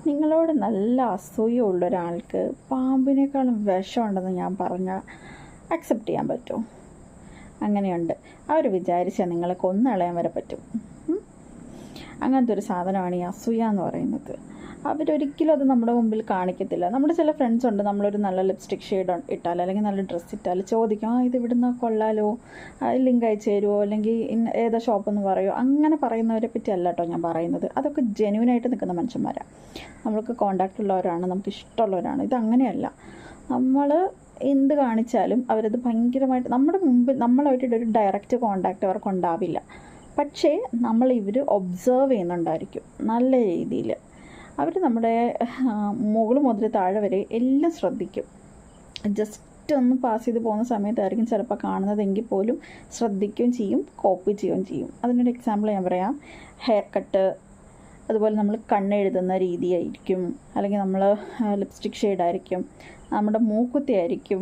നിങ്ങളോട് നല്ല അസൂയുള്ള ഒരാൾക്ക് പാമ്പിനേക്കാളും വിഷമുണ്ടെന്ന് ഞാൻ പറഞ്ഞാൽ അക്സെപ്റ്റ് ചെയ്യാൻ പറ്റുമോ? അങ്ങനെയുണ്ട്. അവർ വിചാരിച്ചാൽ നിങ്ങളെ കൊന്നളയാൻ വരെ പറ്റും. അങ്ങനത്തെ ഒരു സാധനമാണ് ഈ അസൂയ എന്ന് പറയുന്നത്. അവരൊരിക്കലും അത് നമ്മുടെ മുമ്പിൽ കാണിക്കത്തില്ല. നമ്മുടെ ചില ഫ്രണ്ട്സ് ഉണ്ട്, നമ്മളൊരു നല്ല ലിപ്സ്റ്റിക് ഷെയ്ഡ് ഇട്ടാൽ അല്ലെങ്കിൽ നല്ല ഡ്രസ്സ് ഇട്ടാൽ ചോദിക്കും, ഇത് ഇവിടുന്ന് കൊള്ളാലോ, ലിങ്ക് അയച്ചു തരുമോ, അല്ലെങ്കിൽ ഏതാ ഷോപ്പെന്ന് പറയുമോ. അങ്ങനെ പറയുന്നവരെ പറ്റി അല്ല കേട്ടോ ഞാൻ പറയുന്നത്. അതൊക്കെ ജെന്യൂനായിട്ട് നിൽക്കുന്ന മനുഷ്യന്മാരാണ്, നമ്മൾക്ക് കോണ്ടാക്റ്റ് ഉള്ളവരാണ്, നമുക്ക് ഇഷ്ടമുള്ളവരാണ്. ഇതങ്ങനെയല്ല. നമ്മൾ എന്ത് കാണിച്ചാലും അവരത് ഭയങ്കരമായിട്ട് നമ്മുടെ മുമ്പിൽ നമ്മളായിട്ടൊരു ഡയറക്റ്റ് കോണ്ടാക്റ്റ് അവർക്കുണ്ടാവില്ല. പക്ഷേ ഇവർ ഒബ്സേർവ് ചെയ്യുന്നുണ്ടായിരിക്കും നല്ല രീതിയിൽ. അവർ നമ്മുടെ മുകൾ മുതൽ താഴെ വരെ എല്ലാം ശ്രദ്ധിക്കും. ജസ്റ്റ് ഒന്ന് പാസ് ചെയ്ത് പോകുന്ന സമയത്തായിരിക്കും ചിലപ്പോൾ കാണുന്നതെങ്കിൽ പോലും ശ്രദ്ധിക്കുകയും ചെയ്യും, കോപ്പി ചെയ്യുകയും ചെയ്യും. അതിനൊരു എക്സാമ്പിൾ ഞാൻ പറയാം. ഹെയർ കട്ട്, അതുപോലെ നമ്മൾ കണ്ണെഴുതുന്ന രീതിയായിരിക്കും, അല്ലെങ്കിൽ നമ്മൾ ലിപ്സ്റ്റിക് ഷെയ്ഡായിരിക്കും, നമ്മുടെ മൂക്കുത്തി ആയിരിക്കും.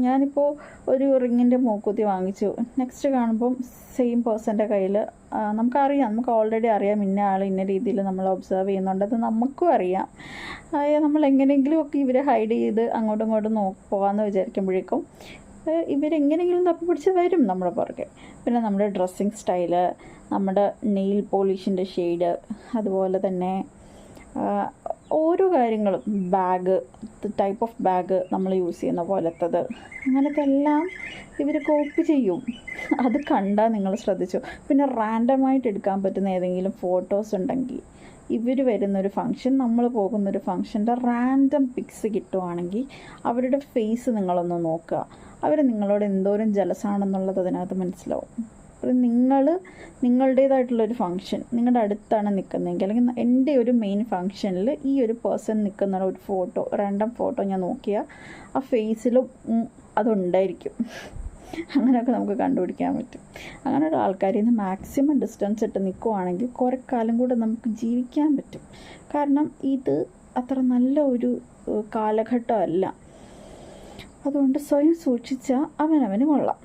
ഞാനിപ്പോൾ ഒരു റിങ്ങിൻ്റെ മൂക്കുത്തി വാങ്ങിച്ചു, നെക്സ്റ്റ് കാണുമ്പം സെയിം പേഴ്സൻ്റെ കയ്യിൽ നമുക്കറിയാം, നമുക്ക് ഓൾറെഡി അറിയാം ഇന്ന ആൾ ഇന്ന രീതിയിൽ നമ്മൾ ഒബ്സർവ് ചെയ്യുന്നുണ്ട്, നമുക്കും അറിയാം. നമ്മൾ എങ്ങനെയെങ്കിലുമൊക്കെ ഇവരെ ഹൈഡ് ചെയ്ത് അങ്ങോട്ടും ഇങ്ങോട്ടും പോകാമെന്ന് വിചാരിക്കുമ്പോഴേക്കും ഇവരെങ്ങനെയെങ്കിലും തപ്പി പിടിച്ച് വരും നമ്മുടെ പുറകെ. പിന്നെ നമ്മുടെ ഡ്രസ്സിങ് സ്റ്റൈല്, നമ്മുടെ നെയിൽ പോളിഷിൻ്റെ ഷെയ്ഡ്, അതുപോലെ തന്നെ ഓരോ കാര്യങ്ങളും, ബാഗ്, ടൈപ്പ് ഓഫ് ബാഗ് നമ്മൾ യൂസ് ചെയ്യുന്ന പോലത്തത്, അങ്ങനത്തെ എല്ലാം ഇവർ കോപ്പി ചെയ്യും. അത് കണ്ടാൽ നിങ്ങൾ ശ്രദ്ധിച്ചു. പിന്നെ റാൻഡമായിട്ട് എടുക്കാൻ പറ്റുന്ന ഏതെങ്കിലും ഫോട്ടോസ് ഉണ്ടെങ്കിൽ, ഇവർ വരുന്നൊരു ഫംഗ്ഷൻ, നമ്മൾ പോകുന്നൊരു ഫംഗ്ഷൻ്റെ റാൻഡം പിക്സ് കിട്ടുവാണെങ്കിൽ അവരുടെ ഫേസ് നിങ്ങളൊന്ന് നോക്കുക. അവർ നിങ്ങളോട് എന്തോരം ജലസാണെന്നുള്ളത് അതിനകത്ത് മനസ്സിലാവും. നിങ്ങളുടേതായിട്ടുള്ളൊരു ഫംഗ്ഷൻ നിങ്ങളുടെ അടുത്താണ് നിൽക്കുന്നതെങ്കിൽ, അല്ലെങ്കിൽ എൻ്റെ ഒരു മെയിൻ ഫംഗ്ഷനിൽ ഈ ഒരു പേഴ്സൺ നിൽക്കുന്ന ഒരു ഫോട്ടോ, റാൻഡം ഫോട്ടോ ഞാൻ നോക്കിയാൽ ആ ഫേസിലും അതുണ്ടായിരിക്കും. അങ്ങനെയൊക്കെ നമുക്ക് കണ്ടുപിടിക്കാൻ പറ്റും. അങ്ങനെ ഒരു ആൾക്കാരിൽ നിന്ന് മാക്സിമം ഡിസ്റ്റൻസ് ഇട്ട് നിൽക്കുവാണെങ്കിൽ കുറേ കാലം കൂടെ നമുക്ക് ജീവിക്കാൻ പറ്റും. കാരണം ഇത് അത്ര നല്ല ഒരു കാലഘട്ടമല്ല. അതുകൊണ്ട് സ്വയം സൂക്ഷിച്ചാൽ അവനവന് കൊള്ളാം.